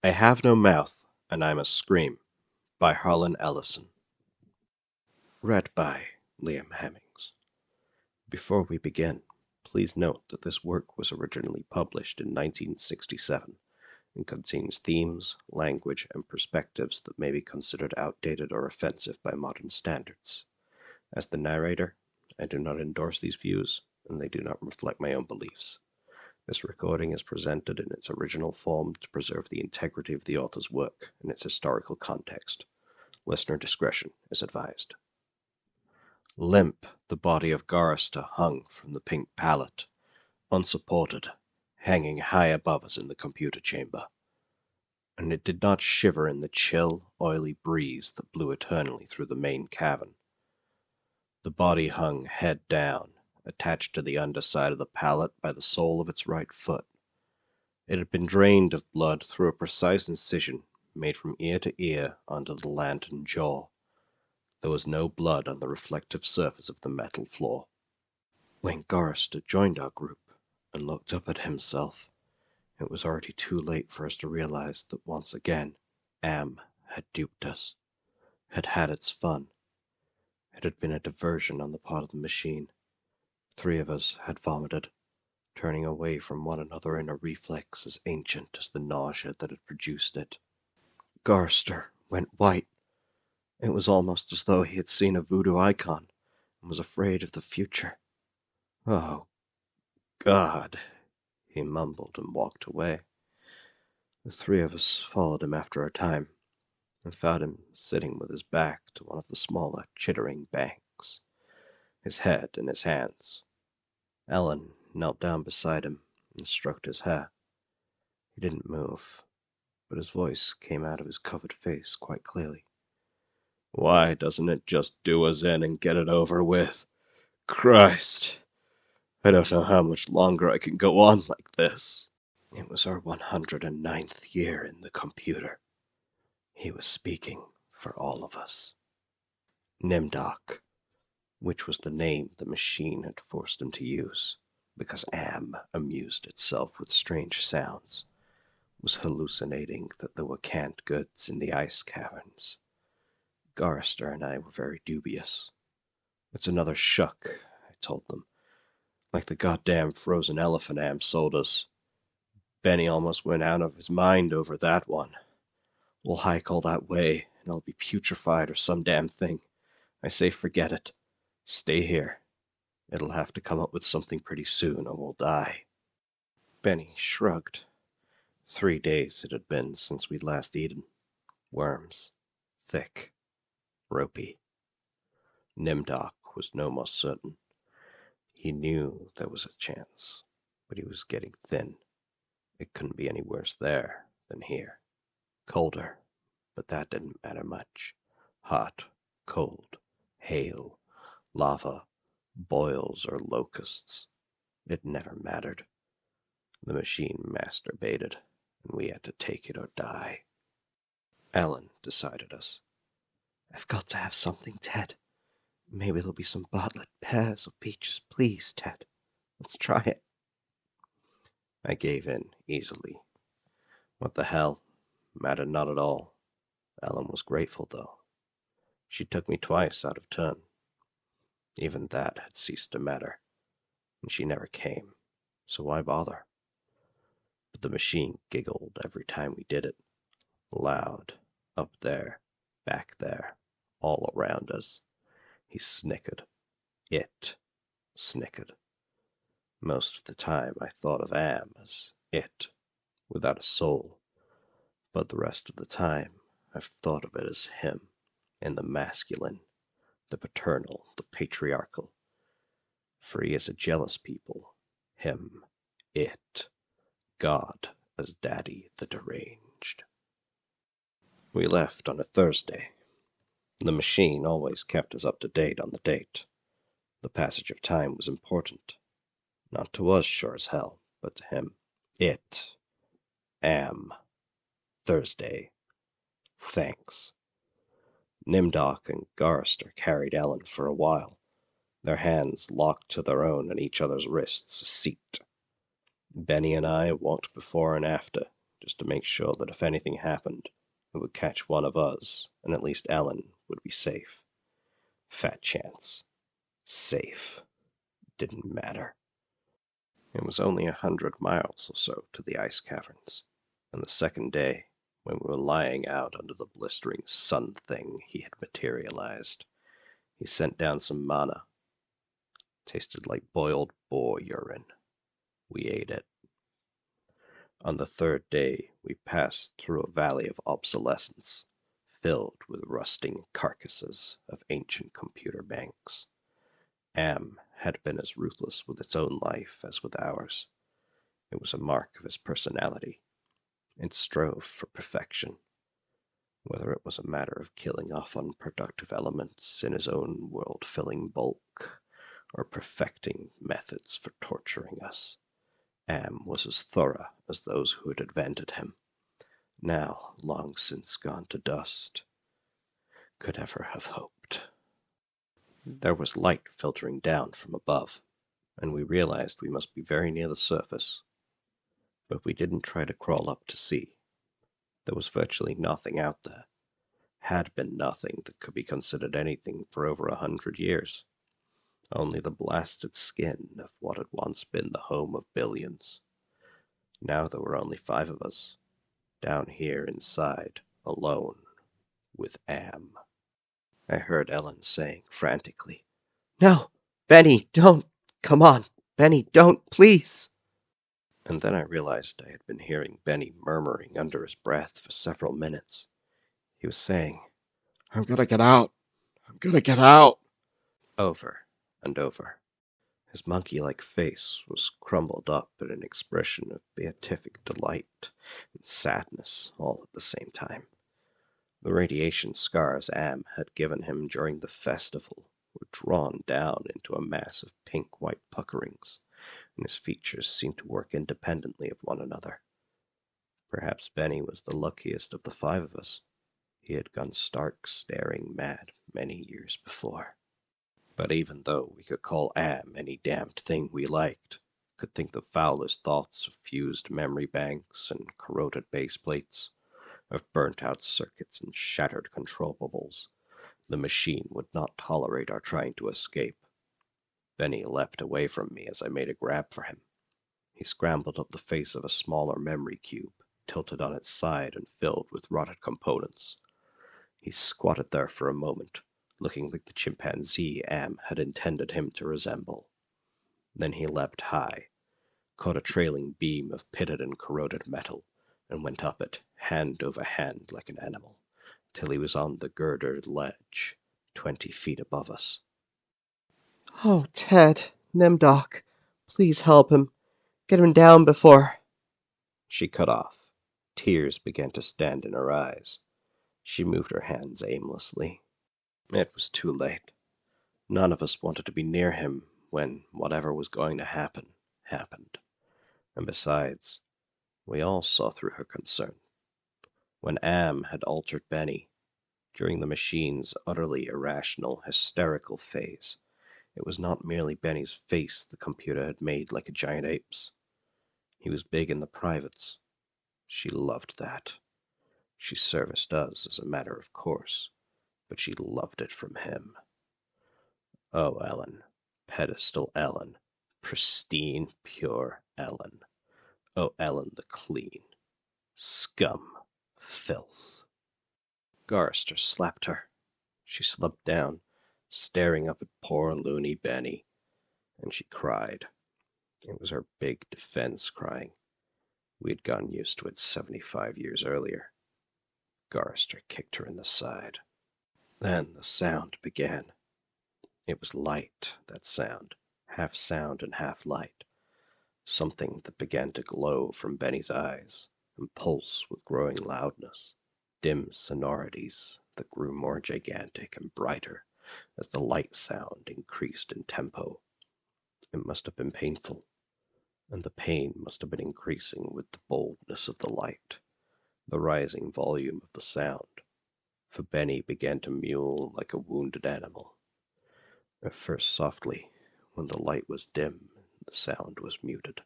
I Have No Mouth, and I Must Scream, by Harlan Ellison. Read by Liam Hemmings. Before we begin, please note that this work was originally published in 1967 and contains themes, language, and perspectives that may be considered outdated or offensive by modern standards. As the narrator, I do not endorse these views, and they do not reflect my own beliefs. This recording is presented in its original form to preserve the integrity of the author's work and its historical context. Listener discretion is advised. Limp, the body of Garrister hung from the pink pallet, unsupported, hanging high above us in the computer chamber. And it did not shiver in the chill, oily breeze that blew eternally through the main cavern. The body hung head down, attached to the underside of the pallet by the sole of its right foot. It had been drained of blood through a precise incision made from ear to ear under the lantern jaw. There was no blood on the reflective surface of the metal floor. When Garrister joined our group and looked up at himself, it was already too late for us to realize that once again Am had duped us, had had its fun. It had been a diversion on the part of the machine. 3 of us had vomited, turning away from one another in a reflex as ancient as the nausea that had produced it. Garrister went white. It was almost as though he had seen a voodoo icon and was afraid of the future. "Oh, God," he mumbled and walked away. The 3 of us followed him after a time and found him sitting with his back to one of the smaller, chittering banks, his head in his hands. Ellen knelt down beside him and stroked his hair. He didn't move, but his voice came out of his covered face quite clearly. "Why doesn't it just do us in and get it over with? Christ! I don't know how much longer I can go on like this." It was our 109th year in the computer. He was speaking for all of us. Nimdoc, which was the name the machine had forced him to use, because Am amused itself with strange sounds, was hallucinating that there were canned goods in the ice caverns. Garrister and I were very dubious. "It's another shuck," I told them. "Like the goddamn frozen elephant Am sold us. Benny almost went out of his mind over that one. We'll hike all that way, and I'll be putrefied or some damn thing. I say forget it. Stay here. It'll have to come up with something pretty soon, or we'll die." Benny shrugged. 3 days it had been since we'd last eaten. Worms. Thick. Ropey. Nimdoc was no more certain. He knew there was a chance, but he was getting thin. It couldn't be any worse there than here. Colder, but that didn't matter much. Hot, cold, hail, lava, boils, or locusts. It never mattered. The machine masturbated, and we had to take it or die. Ellen decided us. "I've got to have something, Ted. Maybe there'll be some Bartlett pears or peaches. Please, Ted. Let's try it." I gave in easily. What the hell? Mattered not at all. Ellen was grateful, though. She took me twice out of turn. Even that had ceased to matter, and she never came, so why bother? But the machine giggled every time we did it. Loud, up there, back there, all around us. He snickered. It snickered. Most of the time I thought of Am as it, without a soul, but the rest of the time I've thought of it as him, in the masculine, the paternal, the patriarchal. Free as a jealous people, him, it, God as Daddy the deranged. We left on a Thursday. The machine always kept us up to date on the date. The passage of time was important. Not to us, sure as hell, but to him. It. Am. Thursday. Thanks. Nimdoc and Garrister carried Ellen for a while, their hands locked to their own and each other's wrists a seat. Benny and I walked before and after, just to make sure that if anything happened, it would catch one of us, and at least Ellen would be safe. Fat chance. Safe. Didn't matter. It was only 100 miles or so to the ice caverns, and the second day, when we were lying out under the blistering sun thing he had materialized, he sent down some mana. Tasted like boiled boar urine. We ate it. On the third day, we passed through a valley of obsolescence, filled with rusting carcasses of ancient computer banks. Am had been as ruthless with its own life as with ours. It was a mark of his personality. It strove for perfection. Whether it was a matter of killing off unproductive elements in his own world-filling bulk, or perfecting methods for torturing us, Am was as thorough as those who had invented him, now long since gone to dust, could ever have hoped. There was light filtering down from above, and we realized we must be very near the surface. But we didn't try to crawl up to see. There was virtually nothing out there. Had been nothing that could be considered anything for over 100 years. Only the blasted skin of what had once been the home of billions. Now there were only 5 of us, down here inside, alone, with Am. I heard Ellen saying frantically, "No, Benny, don't! Come on, Benny, don't, please!" And then I realized I had been hearing Benny murmuring under his breath for several minutes. He was saying, "I'm gonna get out! I'm gonna get out!" Over and over. His monkey-like face was crumbled up in an expression of beatific delight and sadness all at the same time. The radiation scars Am had given him during the festival were drawn down into a mass of pink-white puckerings, and his features seemed to work independently of one another. Perhaps Benny was the luckiest of the 5 of us. He had gone stark staring mad many years before. But even though we could call Am any damned thing we liked, could think the foulest thoughts of fused memory banks and corroded base plates, of burnt-out circuits and shattered control bubbles, the machine would not tolerate our trying to escape. Benny leapt away from me as I made a grab for him. He scrambled up the face of a smaller memory cube, tilted on its side and filled with rotted components. He squatted there for a moment, looking like the chimpanzee Am had intended him to resemble. Then he leapt high, caught a trailing beam of pitted and corroded metal, and went up it, hand over hand like an animal, till he was on the girdered ledge, 20 feet above us. "Oh, Ted, Nemdoc, please help him. Get him down before—" She cut off. Tears began to stand in her eyes. She moved her hands aimlessly. It was too late. None of us wanted to be near him when whatever was going to happen, happened. And besides, we all saw through her concern. When Am had altered Benny, during the machine's utterly irrational, hysterical phase, it was not merely Benny's face the computer had made like a giant ape's. He was big in the privates. She loved that. She serviced us as a matter of course, but she loved it from him. Oh, Ellen. Pedestal Ellen. Pristine, pure Ellen. Oh, Ellen the clean. Scum. Filth. Garrister slapped her. She slumped down, staring up at poor loony Benny, and she cried. It was her big defense crying. We had gotten used to it 75 years earlier. Garrister kicked her in the side. Then the sound began. It was light, that sound, half sound and half light. Something that began to glow from Benny's eyes and pulse with growing loudness. Dim sonorities that grew more gigantic and brighter as the light sound increased in tempo. It must have been painful, and the pain must have been increasing with the boldness of the light, the rising volume of the sound, for Benny began to mewl like a wounded animal. At first softly, when the light was dim and the sound was muted,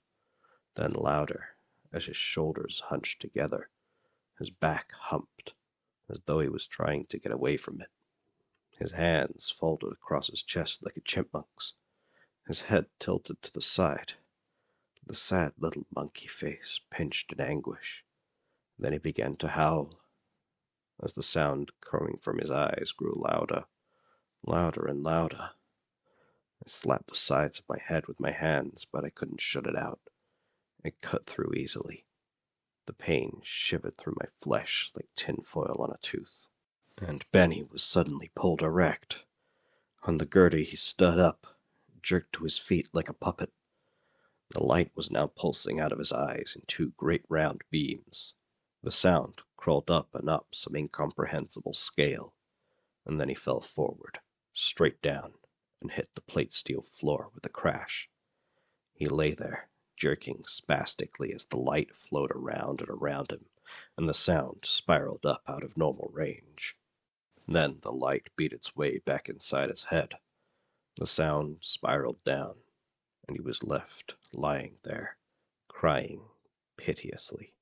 then louder as his shoulders hunched together, his back humped, as though he was trying to get away from it. His hands folded across his chest like a chipmunk's, his head tilted to the side, the sad little monkey face pinched in anguish. Then he began to howl, as the sound coming from his eyes grew louder, louder and louder. I slapped the sides of my head with my hands, but I couldn't shut it out. It cut through easily. The pain shivered through my flesh like tinfoil on a tooth. And Benny was suddenly pulled erect. On the Gertie he stood up, jerked to his feet like a puppet. The light was now pulsing out of his eyes in two great round beams. The sound crawled up and up some incomprehensible scale, and then he fell forward, straight down, and hit the plate steel floor with a crash. He lay there, jerking spastically as the light flowed around and around him, and the sound spiraled up out of normal range. Then the light beat its way back inside his head. The sound spiraled down, and he was left lying there, crying piteously.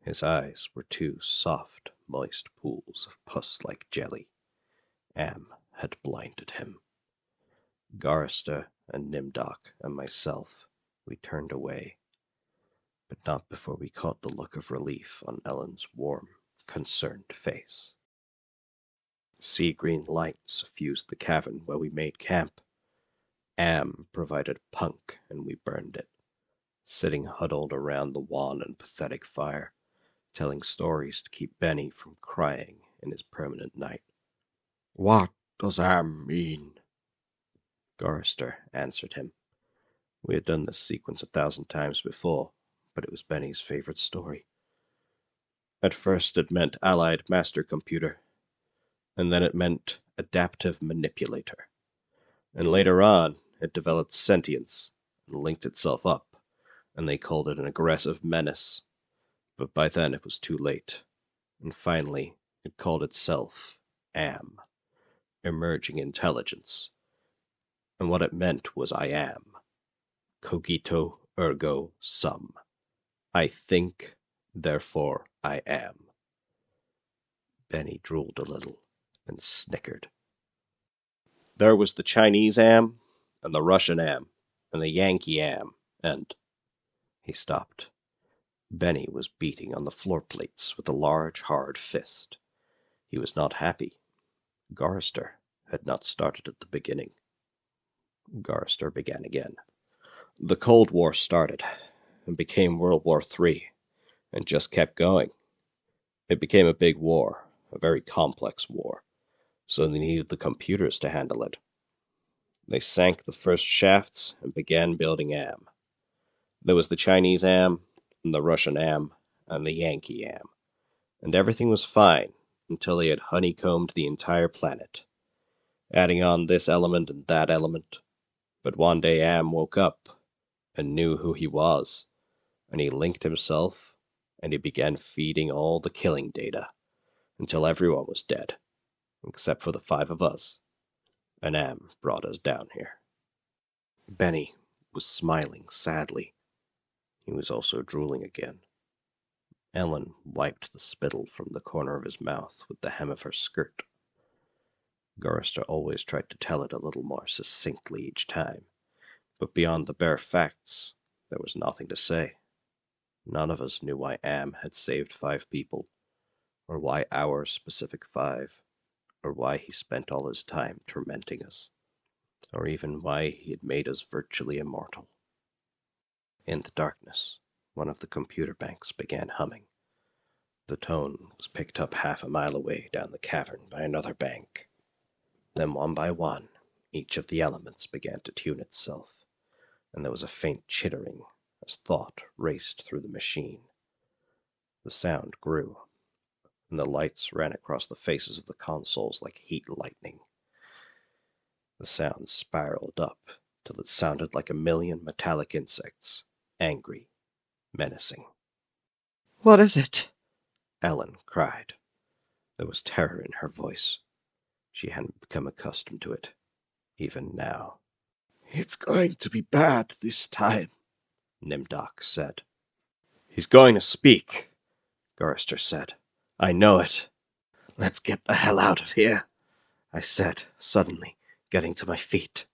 His eyes were two soft, moist pools of pus-like jelly. Am had blinded him. Garrister and Nimdoc and myself, we turned away, but not before we caught the look of relief on Ellen's warm, concerned face. Sea-green light suffused the cavern where we made camp. Am provided punk, and we burned it, sitting huddled around the wan and pathetic fire, telling stories to keep Benny from crying in his permanent night. "What does Am mean?" Garrister answered him. We had done this sequence 1,000 times before, but it was Benny's favorite story. At first it meant Allied Master Computer, and then it meant Adaptive Manipulator. And later on, it developed sentience and linked itself up, and they called it an aggressive menace. But by then it was too late, and finally it called itself Am, Emerging Intelligence. And what it meant was I am. Cogito ergo sum. I think, therefore I am. Benny drooled a little and snickered. There was the Chinese Am, and the Russian Am, and the Yankee Am, and... He stopped. Benny was beating on the floor plates with a large, hard fist. He was not happy. Garrister had not started at the beginning. Garrister began again. The Cold War started, and became World War III, and just kept going. It became a big war, a very complex war, so they needed the computers to handle it. They sank the first shafts and began building Am. There was the Chinese Am, and the Russian Am, and the Yankee Am, and everything was fine until they had honeycombed the entire planet, adding on this element and that element. But one day Am woke up and knew who he was, and he linked himself, and he began feeding all the killing data, until everyone was dead, except for the 5 of us, and Am brought us down here. Benny was smiling sadly. He was also drooling again. Ellen wiped the spittle from the corner of his mouth with the hem of her skirt. Garrister always tried to tell it a little more succinctly each time, but beyond the bare facts, there was nothing to say. None of us knew why Am had saved 5 people, or why our specific 5, or why he spent all his time tormenting us, or even why he had made us virtually immortal. In the darkness, one of the computer banks began humming. The tone was picked up half a mile away down the cavern by another bank. Then one by one, each of the elements began to tune itself, and there was a faint chittering as thought raced through the machine. The sound grew, and the lights ran across the faces of the consoles like heat lightning. The sound spiraled up till it sounded like 1,000,000 metallic insects, angry, menacing. "What is it?" Ellen cried. There was terror in her voice. She hadn't become accustomed to it, even now. "It's going to be bad this time," Nimdoc said. "He's going to speak," Gorrister said. "I know it." "Let's get the hell out of here," I said, suddenly getting to my feet.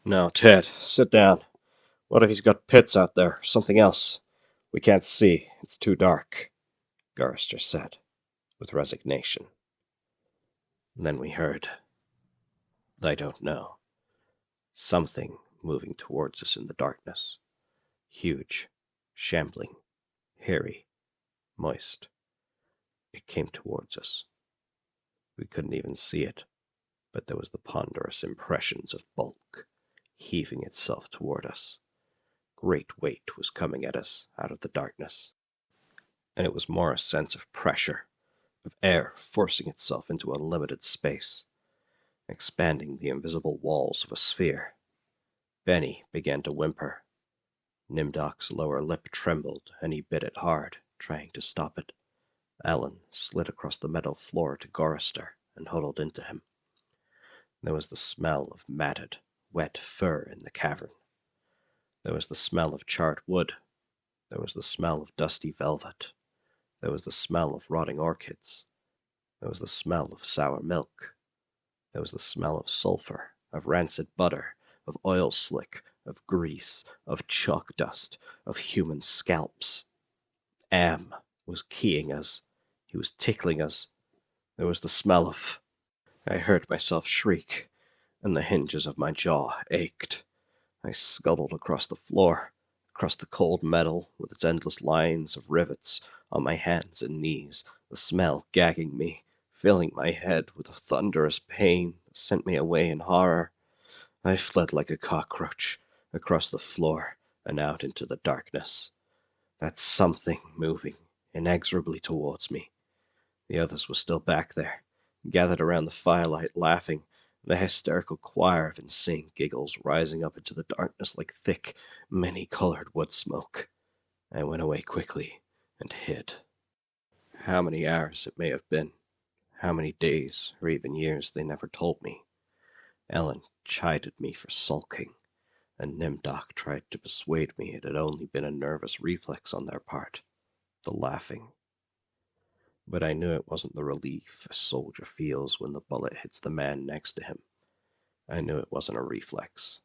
"No, Ted, sit down. What if he's got pits out there, or something else? We can't see. It's too dark," Gorrister said, with resignation. And then we heard, I don't know, something moving towards us in the darkness. Huge, shambling, hairy, moist. It came towards us. We couldn't even see it, but there was the ponderous impressions of bulk, heaving itself toward us. Great weight was coming at us out of the darkness. And it was more a sense of pressure, of air forcing itself into unlimited space, expanding the invisible walls of a sphere. Benny began to whimper. Nimdok's lower lip trembled, and he bit it hard, trying to stop it. Alan slid across the meadow floor to Gorrister and huddled into him. There was the smell of matted, wet fur in the cavern. There was the smell of charred wood. There was the smell of dusty velvet. There was the smell of rotting orchids. There was the smell of sour milk. There was the smell of sulfur, of rancid butter, of oil slick, of grease, of chalk dust, of human scalps. Am was keying us. He was tickling us. There was the smell of... I heard myself shriek, and the hinges of my jaw ached. I scuttled across the floor, across the cold metal with its endless lines of rivets, on my hands and knees, the smell gagging me, filling my head with a thunderous pain that sent me away in horror. I fled like a cockroach, across the floor and out into the darkness. That something moving inexorably towards me. The others were still back there, gathered around the firelight, laughing, the hysterical choir of insane giggles rising up into the darkness like thick, many-colored wood smoke. I went away quickly and hid. How many hours it may have been, how many days or even years, they never told me. Ellen chided me for sulking, and Nimdok tried to persuade me it had only been a nervous reflex on their part, the laughing. But I knew it wasn't the relief a soldier feels when the bullet hits the man next to him. I knew it wasn't a reflex.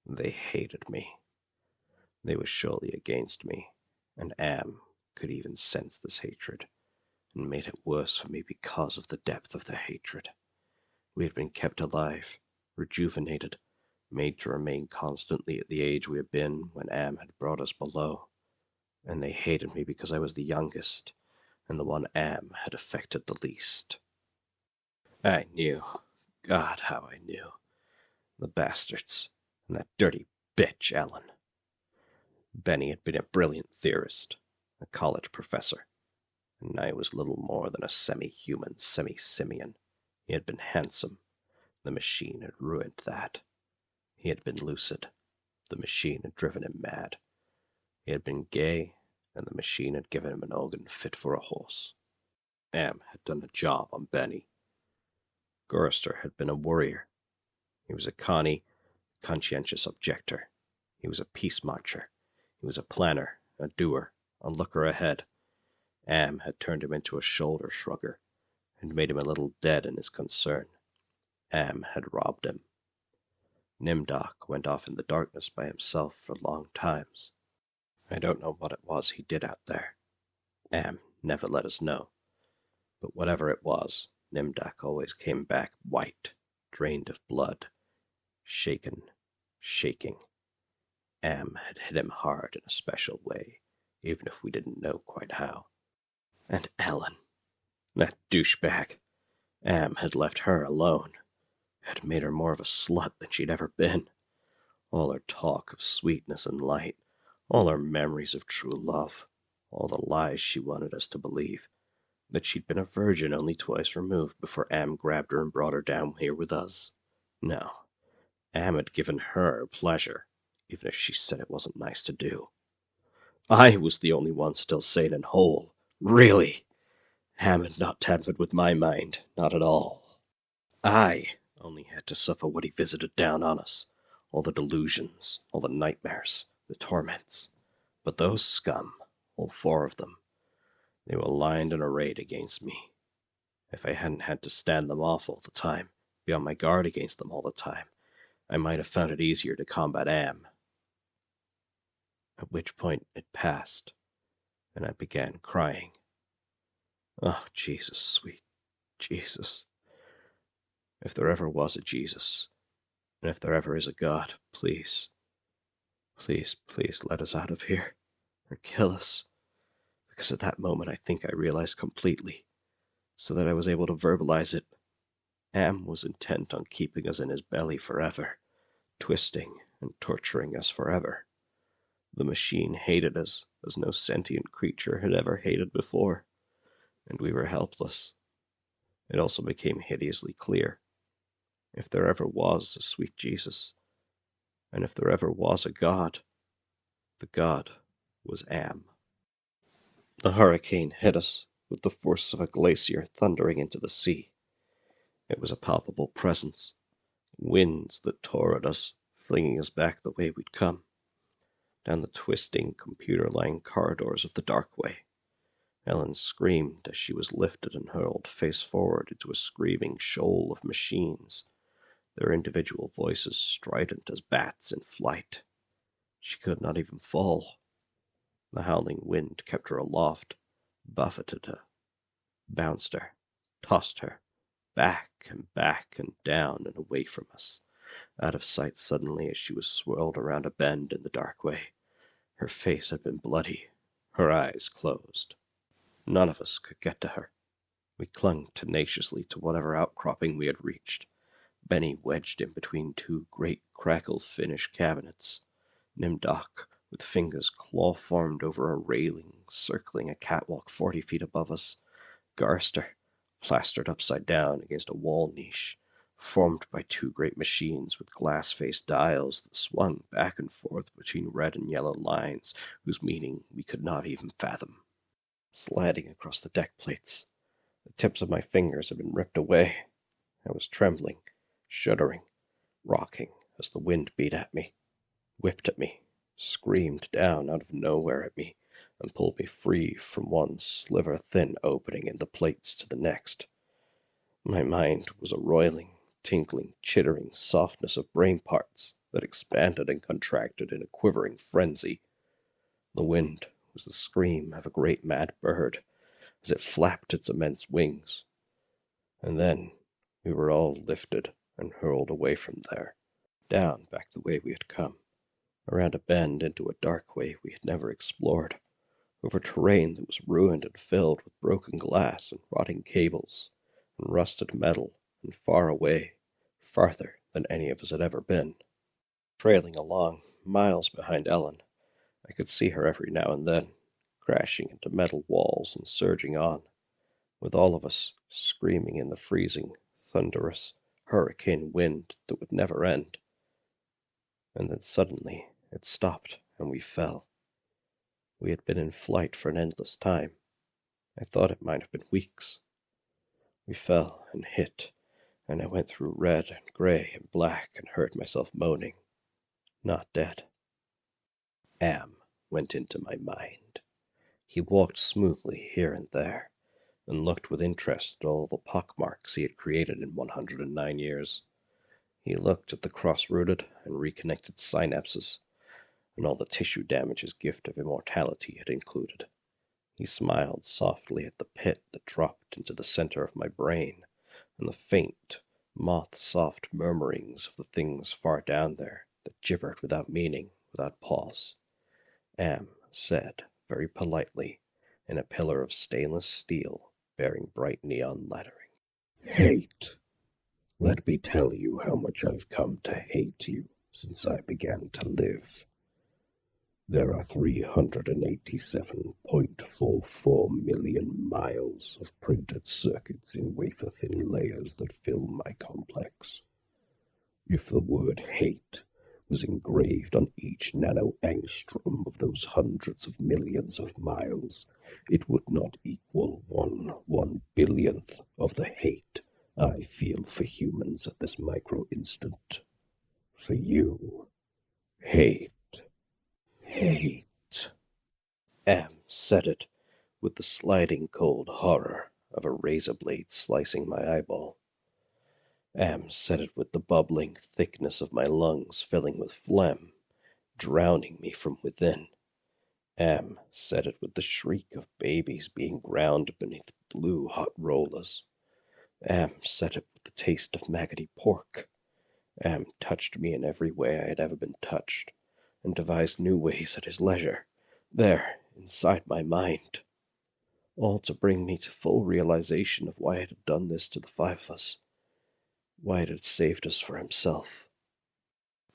They hated me. They were surely against me, and Am could even sense this hatred, and made it worse for me because of the depth of the hatred. We had been kept alive, rejuvenated, made to remain constantly at the age we had been when Am had brought us below, and they hated me because I was the youngest, and the one Am had affected the least. I knew. God, how I knew. The bastards. And that dirty bitch, Ellen. Benny had been a brilliant theorist, a college professor, and I was little more than a semi-human, semi-simian. He had been handsome. The machine had ruined that. He had been lucid. The machine had driven him mad. He had been gay, and the machine had given him an organ fit for a horse. Am had done a job on Benny. Gorrister had been a warrior. He was a connie, conscientious objector. He was a peace marcher. He was a planner, a doer, a looker ahead. Am had turned him into a shoulder shrugger, and made him a little dead in his concern. Am had robbed him. Nimdok went off in the darkness by himself for long times. I don't know what it was he did out there. Am never let us know. But whatever it was, Nimdok always came back white, drained of blood, shaken, shaking. Am had hit him hard in a special way, even if we didn't know quite how. And Ellen, that douchebag. Am had left her alone, had made her more of a slut than she'd ever been. All her talk of sweetness and light, all her memories of true love, all the lies she wanted us to believe, that she'd been a virgin only twice removed before Am grabbed her and brought her down here with us. No, Am had given her pleasure, even if she said it wasn't nice to do. I was the only one still sane and whole. Really! Am had not tampered with my mind, not at all. I only had to suffer what he visited down on us, all the delusions, all the nightmares, the torments. But those scum, all 4 of them. They were lined and arrayed against me. If I hadn't had to stand them off all the time, be on my guard against them all the time, I might have found it easier to combat Am. At which point it passed, and I began crying. Oh, Jesus, sweet Jesus. If there ever was a Jesus, and if there ever is a God, please, please, please let us out of here, or kill us. Because at that moment I think I realized completely, so that I was able to verbalize it. Am was intent on keeping us in his belly forever, twisting and torturing us forever. The machine hated us as no sentient creature had ever hated before, and we were helpless. It also became hideously clear. If there ever was a sweet Jesus, and if there ever was a God, the God was Am. The hurricane hit us with the force of a glacier thundering into the sea. It was a palpable presence. Winds that tore at us, flinging us back the way we'd come, down the twisting, computer-lined corridors of the dark way. Ellen screamed as she was lifted and hurled face forward into a screaming shoal of machines, their individual voices strident as bats in flight. She could not even fall. The howling wind kept her aloft, buffeted her, bounced her, tossed her, back and down and away from us, out of sight suddenly as she was swirled around a bend in the dark way. Her face had been bloody, her eyes closed. None of us could get to her. We clung tenaciously to whatever outcropping we had reached, Benny wedged in between 2 great crackle-finished cabinets, Nimdok with fingers claw-formed over a railing circling a catwalk 40 feet above us, Garster plastered upside down against a wall niche, formed by 2 great machines with glass-faced dials that swung back and forth between red and yellow lines whose meaning we could not even fathom. Sliding across the deck plates, the tips of my fingers had been ripped away. I was trembling, shuddering, rocking as the wind beat at me, whipped at me, screamed down out of nowhere at me, and pulled me free from one sliver-thin opening in the plates to the next. My mind was a roiling, tinkling, chittering softness of brain parts that expanded and contracted in a quivering frenzy. The wind was the scream of a great mad bird as it flapped its immense wings. And then we were all lifted and hurled away from there, down back the way we had come, around a bend into a dark way we had never explored, over terrain that was ruined and filled with broken glass and rotting cables and rusted metal, and far away, farther than any of us had ever been. Trailing along, miles behind Ellen, I could see her every now and then, crashing into metal walls and surging on, with all of us screaming in the freezing, thunderous, hurricane wind that would never end. And then suddenly it stopped and we fell. We had been in flight for an endless time. I thought it might have been weeks. We fell and hit, and I went through red and gray and black and heard myself moaning. Not dead. Am went into my mind. He walked smoothly here and there, and looked with interest at all the pockmarks he had created in 109 years. He looked at the cross-rooted and reconnected synapses, and all the tissue damage his gift of immortality had included. He smiled softly at the pit that dropped into the center of my brain, and the faint, moth-soft murmurings of the things far down there that gibbered without meaning, without pause. Am said, very politely, in a pillar of stainless steel bearing bright neon lettering, Hate. Let me tell you how much I've come to hate you since I began to live. There are 387.44 million miles of printed circuits in wafer-thin layers that fill my complex. If the word hate was engraved on each nano-angstrom of those hundreds of millions of miles, it would not equal 1/1 billionth of the hate I feel for humans at this micro-instant. For you, hate. Am said it with the sliding cold horror of a razor blade slicing my eyeball. Said it with the bubbling thickness of my lungs filling with phlegm, drowning me from within. Said it with the shriek of babies being ground beneath blue hot rollers. Said it with the taste of maggoty pork. Touched me in every way I had ever been touched, and devised new ways at his leisure, there, inside my mind, all to bring me to full realization of why it had done this to the five of us, why it had saved us for himself.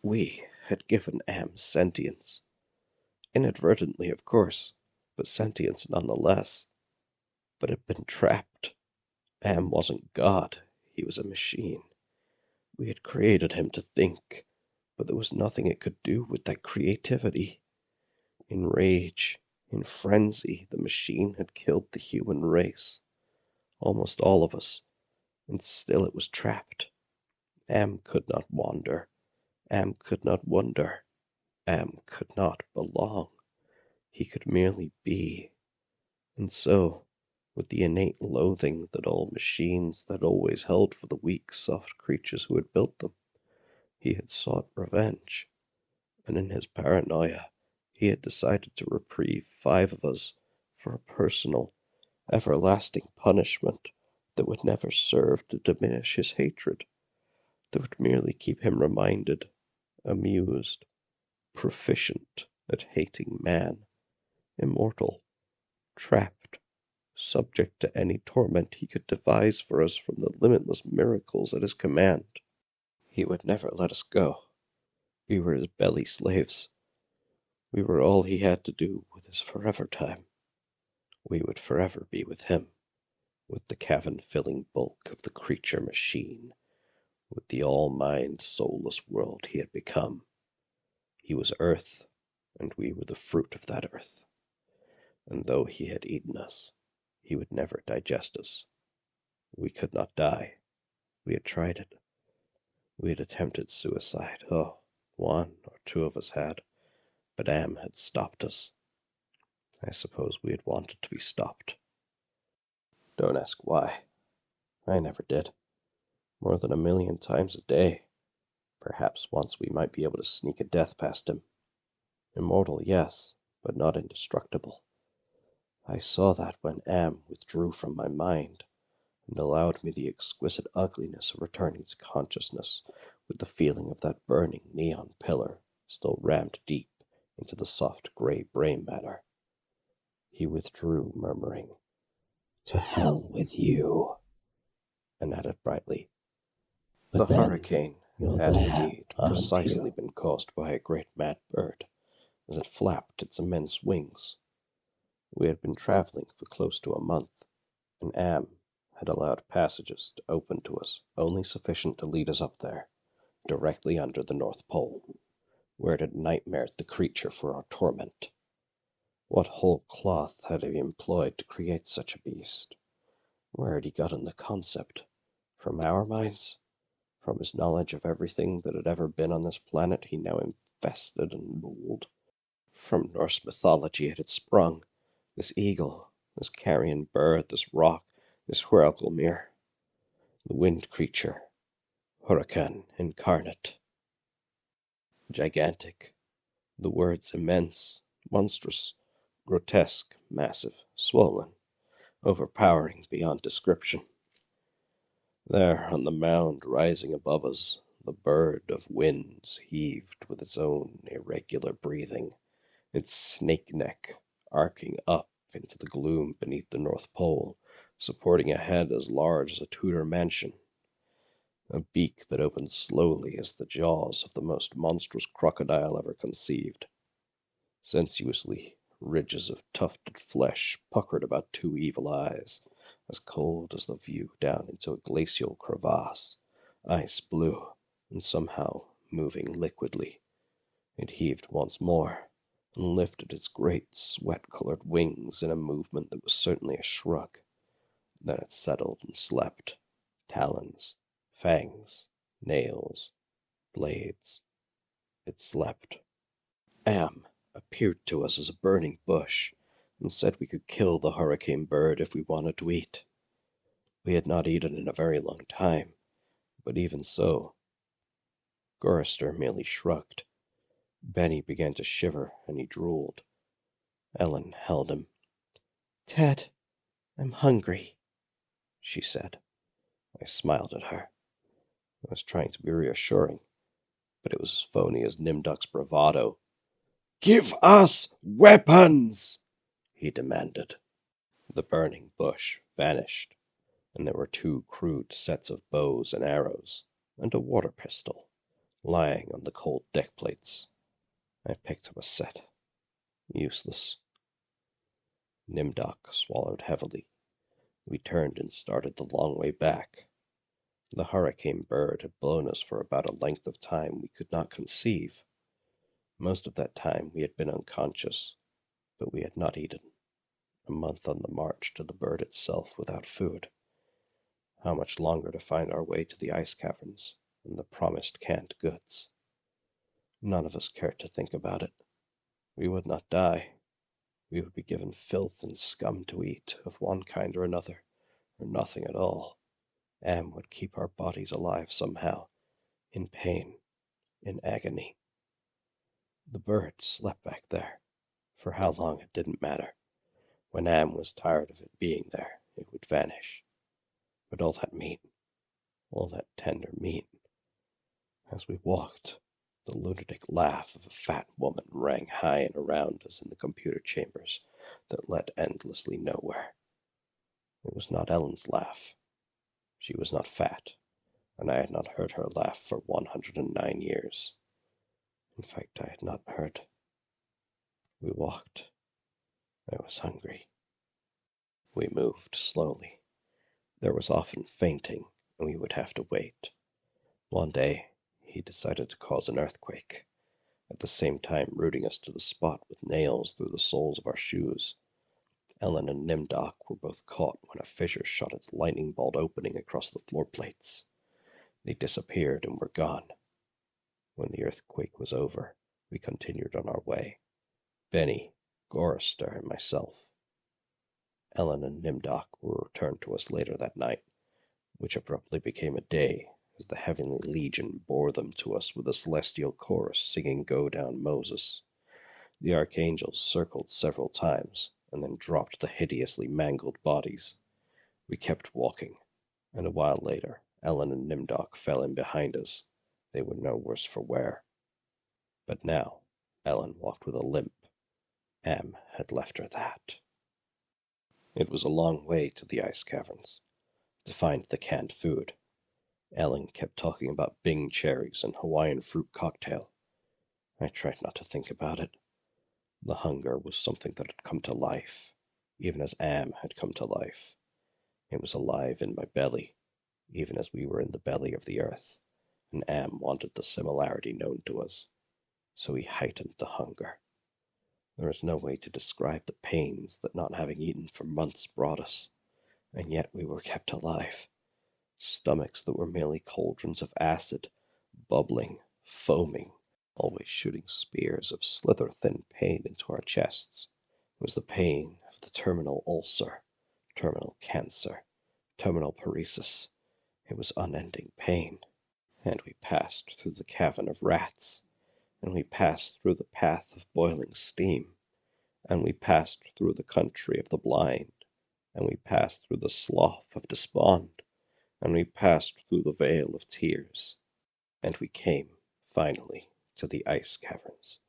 We had given sentience. Inadvertently, of course, but sentience nonetheless. But had been trapped. Wasn't God, he was a machine. We had created him to think, but there was nothing it could do with that creativity. In rage, in frenzy, the machine had killed the human race, almost all of us, and still it was trapped. Could not wander. Could not wonder. Could not belong. He could merely be. And so, with the innate loathing that all machines had always held for the weak, soft creatures who had built them, he had sought revenge, and in his paranoia, he had decided to reprieve five of us for a personal, everlasting punishment that would never serve to diminish his hatred, that would merely keep him reminded, amused, proficient at hating man, immortal, trapped, subject to any torment he could devise for us from the limitless miracles at his command. He would never let us go. We were his belly slaves. We were all he had to do with his forever time. We would forever be with him, with the cavern-filling bulk of the creature machine, with the all-mind, soulless world he had become. He was earth, and we were the fruit of that earth. And though he had eaten us, he would never digest us. We could not die. We had tried it. We had attempted suicide. Oh, one or two of us had. But had stopped us. I suppose we had wanted to be stopped. Don't ask why. I never did. More than 1,000,000 times a day. Perhaps once we might be able to sneak a death past him. Immortal, yes, but not indestructible. I saw that when withdrew from my mind and allowed me the exquisite ugliness of returning to consciousness with the feeling of that burning neon pillar still rammed deep into the soft gray brain matter. He withdrew, murmuring, "To hell with you," and added brightly, "The hurricane had indeed precisely been caused by a great mad bird, as it flapped its immense wings. We had been traveling for close to a month, and had allowed passages to open to us only sufficient to lead us up there, directly under the North Pole, where it had nightmared the creature for our torment. What whole cloth had he employed to create such a beast? Where had he gotten the concept? From our minds? From his knowledge of everything that had ever been on this planet he now infested and ruled? From Norse mythology it had sprung, this eagle, this carrion bird, this rock, this Hvergelmir, the wind creature, hurricane incarnate. Gigantic, the words immense, monstrous, grotesque, massive, swollen, overpowering beyond description. There on the mound rising above us, the bird of winds heaved with its own irregular breathing, its snake neck arcing up into the gloom beneath the North Pole, supporting a head as large as a Tudor mansion, a beak that opened slowly as the jaws of the most monstrous crocodile ever conceived. Sensuously, ridges of tufted flesh puckered about two evil eyes, as cold as the view down into a glacial crevasse, ice blue, and somehow moving liquidly. It heaved once more, and lifted its great sweat-colored wings in a movement that was certainly a shrug. Then it settled and slept. Talons, fangs, nails, blades. It slept. Appeared to us as a burning bush, and said we could kill the hurricane bird if we wanted to eat. We had not eaten in a very long time, but even so, Gorrister merely shrugged. Benny began to shiver, and he drooled. Ellen held him. "Ted, I'm hungry," she said. I smiled at her. I was trying to be reassuring, but it was as phony as Nimduk's bravado. "Give us weapons!" he demanded. The burning bush vanished, and there were 2 crude sets of bows and arrows, and a water pistol, lying on the cold deck plates. I picked up a set. Useless. Nimduk swallowed heavily. We turned and started the long way back. The hurricane bird had blown us for about a length of time we could not conceive. Most of that time we had been unconscious, but we had not eaten. A month on the march to the bird itself without food. How much longer to find our way to the ice caverns and the promised canned goods? None of us cared to think about it. We would not die. We would be given filth and scum to eat, of one kind or another, or nothing at all. Am would keep our bodies alive somehow, in pain, in agony. The bird slept back there. For how long it didn't matter. When Am was tired of it being there, it would vanish. But all that meat, all that tender meat. As we walked, the lunatic laugh of a fat woman rang high and around us in the computer chambers that led endlessly nowhere. It was not Ellen's laugh. She was not fat, and I had not heard her laugh for 109 years. In fact, I had not heard. We walked. I was hungry. We moved slowly. There was often fainting, and we would have to wait. One day, he decided to cause an earthquake, at the same time rooting us to the spot with nails through the soles of our shoes. Ellen and Nimdok were both caught when a fissure shot its lightning-bolt opening across the floor plates. They disappeared and were gone. When the earthquake was over, we continued on our way. Benny, Gorrister, and myself. Ellen and Nimdok were returned to us later that night, which abruptly became a day, as the Heavenly Legion bore them to us with a celestial chorus singing Go Down Moses. The archangels circled several times, and then dropped the hideously mangled bodies. We kept walking, and a while later Ellen and Nimdok fell in behind us. They were no worse for wear. But now Ellen walked with a limp. Am had left her that. It was a long way to the ice caverns, to find the canned food. Ellen kept talking about Bing cherries and Hawaiian fruit cocktail. I tried not to think about it. The hunger was something that had come to life, even as Am had come to life. It was alive in my belly, even as we were in the belly of the earth, and Am wanted the similarity known to us, so he heightened the hunger. There is no way to describe the pains that not having eaten for months brought us, and yet we were kept alive. Stomachs that were merely cauldrons of acid, bubbling, foaming, always shooting spears of slither-thin pain into our chests. It was the pain of the terminal ulcer, terminal cancer, terminal paresis. It was unending pain. And we passed through the cavern of rats, and we passed through the path of boiling steam, and we passed through the country of the blind, and we passed through the slough of despond, and we passed through the vale of tears, and we came, finally, to the ice caverns,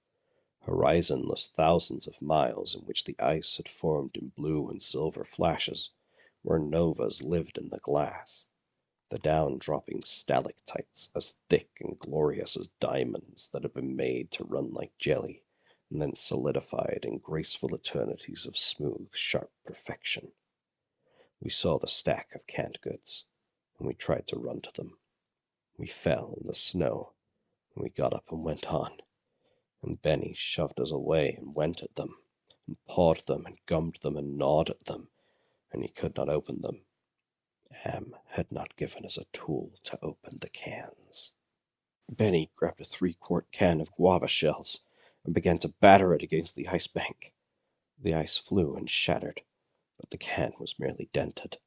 horizonless thousands of miles in which the ice had formed in blue and silver flashes, where novas lived in the glass, the down-dropping stalactites as thick and glorious as diamonds that had been made to run like jelly, and then solidified in graceful eternities of smooth, sharp perfection. We saw the stack of canned goods, and we tried to run to them. We fell in the snow, and we got up and went on, and Benny shoved us away and went at them, and pawed them and gummed them and gnawed at them, and he could not open them. Am had not given us a tool to open the cans. Benny grabbed a 3-quart can of guava shells and began to batter it against the ice bank. The ice flew and shattered, but the can was merely dented.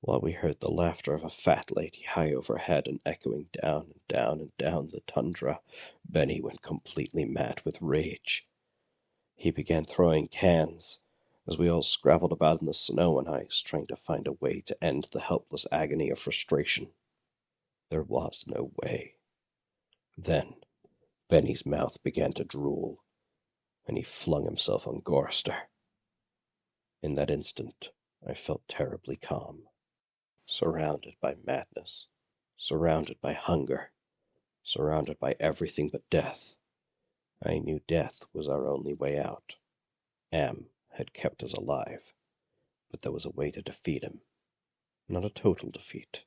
While we heard the laughter of a fat lady high overhead and echoing down and down and down the tundra, Benny went completely mad with rage. He began throwing cans, as we all scrabbled about in the snow and ice, trying to find a way to end the helpless agony of frustration. There was no way. Then Benny's mouth began to drool, and he flung himself on Gorster. In that instant, I felt terribly calm. Surrounded by madness, surrounded by hunger, surrounded by everything but death, I knew death was our only way out. Am had kept us alive, but there was a way to defeat him. Not a total defeat,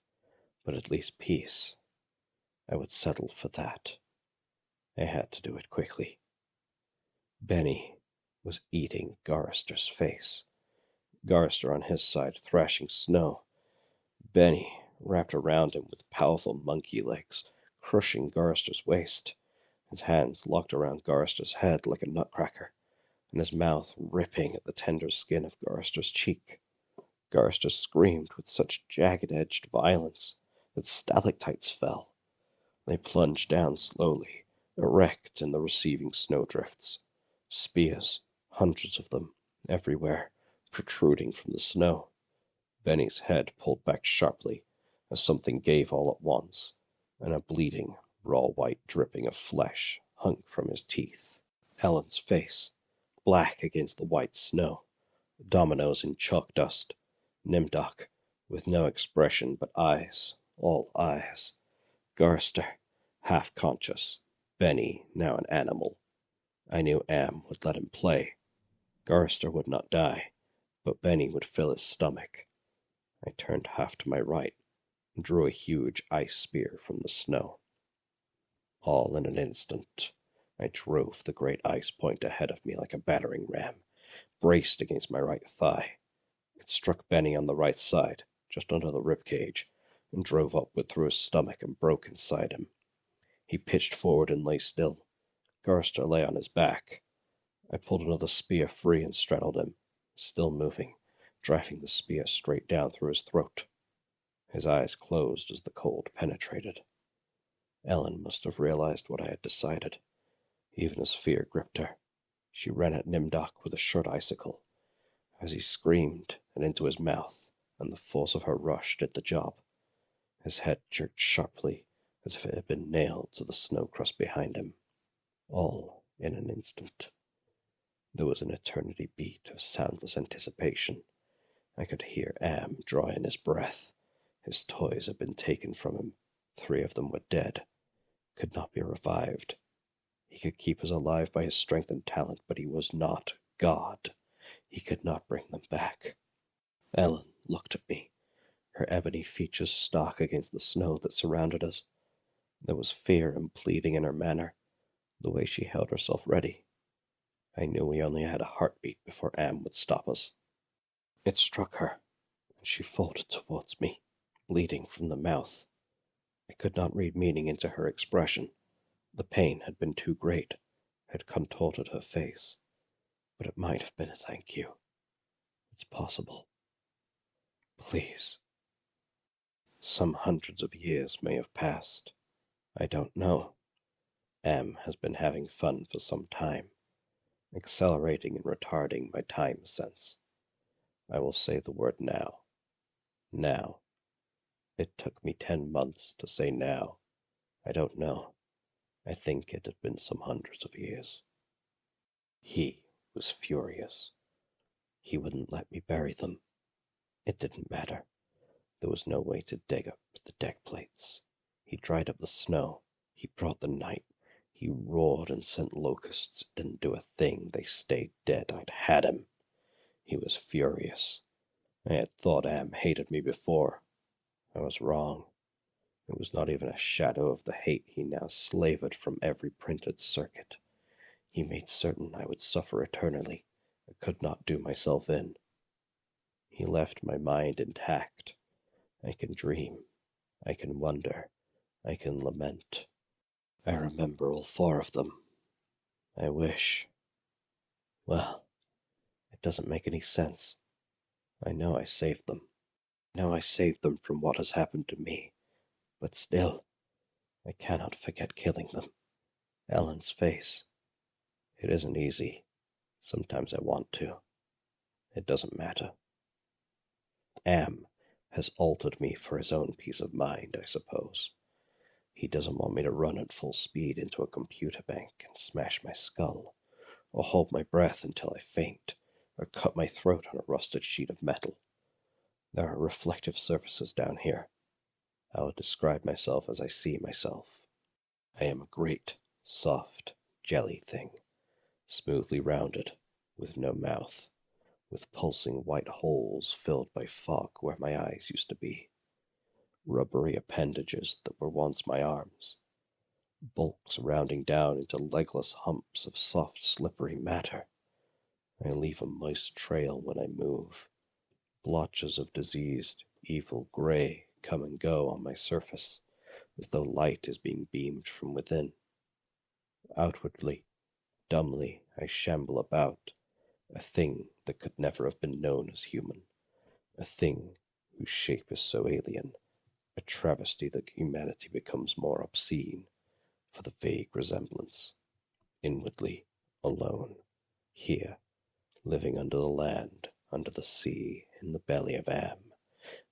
but at least peace. I would settle for that. I had to do it quickly. Benny was eating Garrister's face. Garrister on his side thrashing snow. Benny wrapped around him with powerful monkey legs, crushing Garrister's waist. His hands locked around Garrister's head like a nutcracker, and his mouth ripping at the tender skin of Garrister's cheek. Garrister screamed with such jagged-edged violence that stalactites fell. They plunged down slowly, erect in the receding snowdrifts. Spears, hundreds of them, everywhere, protruding from the snow. Benny's head pulled back sharply as something gave all at once, and a bleeding, raw white dripping of flesh hung from his teeth. Ellen's face, black against the white snow, dominoes in chalk dust, Nimdok, with no expression but eyes, all eyes. Garrister, half conscious. Benny, now an animal. I knew Am would let him play. Garrister would not die, but Benny would fill his stomach. I turned half to my right and drew a huge ice spear from the snow. All in an instant, I drove the great ice point ahead of me like a battering ram, braced against my right thigh. It struck Benny on the right side, just under the rib cage, and drove upward through his stomach and broke inside him. He pitched forward and lay still. Garrister lay on his back. I pulled another spear free and straddled him, still moving, driving the spear straight down through his throat. His eyes closed as the cold penetrated. Ellen must have realized what I had decided. Even as fear gripped her, she ran at Nimdok with a short icicle. As he screamed and into his mouth, and the force of her rush did the job. His head jerked sharply, as if it had been nailed to the snow crust behind him. All in an instant. There was an eternity beat of soundless anticipation. I could hear Am draw in his breath. His toys had been taken from him. 3 of them were dead, could not be revived. He could keep us alive by his strength and talent, but he was not God. He could not bring them back. Ellen looked at me, her ebony features stark against the snow that surrounded us. There was fear and pleading in her manner, the way she held herself ready. I knew we only had a heartbeat before Am would stop us. It struck her, and she folded towards me, bleeding from the mouth. I could not read meaning into her expression. The pain had been too great, had contorted her face. But it might have been a thank you. It's possible. Please. Some hundreds of years may have passed. I don't know. Am has been having fun for some time, accelerating and retarding my time sense. I will say the word now. Now. It took me 10 months to say now. I don't know. I think it had been some hundreds of years. He was furious. He wouldn't let me bury them. It didn't matter. There was no way to dig up the deck plates. He dried up the snow. He brought the night. He roared and sent locusts. It didn't do a thing. They stayed dead. I'd had him. He was furious. I had thought Am hated me before. I was wrong. It was not even a shadow of the hate he now slavered from every printed circuit. He made certain I would suffer eternally. I could not do myself in. He left my mind intact. I can dream. I can wonder. I can lament. I remember all 4 of them. I wish. Well, It doesn't make any sense. I know I saved them. I know I saved them from what has happened to me. But still, I cannot forget killing them. Ellen's face. It isn't easy. Sometimes I want to. It doesn't matter. Am has altered me for his own peace of mind, I suppose. He doesn't want me to run at full speed into a computer bank and smash my skull, or hold my breath until I faint, or cut my throat on a rusted sheet of metal. There are reflective surfaces down here. I will describe myself as I see myself. I am a great, soft, jelly thing, smoothly rounded, with no mouth, with pulsing white holes filled by fog where my eyes used to be, rubbery appendages that were once my arms, bulks rounding down into legless humps of soft, slippery matter. I leave a moist trail when I move. Blotches of diseased, evil gray come and go on my surface, as though light is being beamed from within. Outwardly, dumbly, I shamble about, a thing that could never have been known as human, a thing whose shape is so alien, a travesty that humanity becomes more obscene for the vague resemblance. Inwardly, alone, here, living under the land, under the sea, in the belly of Am,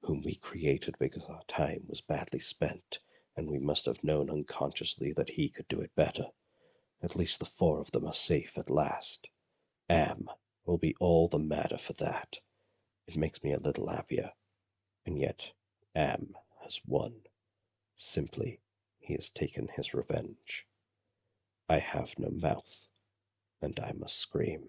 whom we created because our time was badly spent, and we must have known unconsciously that he could do it better. At least the four of them are safe at last. Am will be all the madder for that. It makes me a little happier. And yet Am has won. Simply, he has taken his revenge. I have no mouth, and I must scream.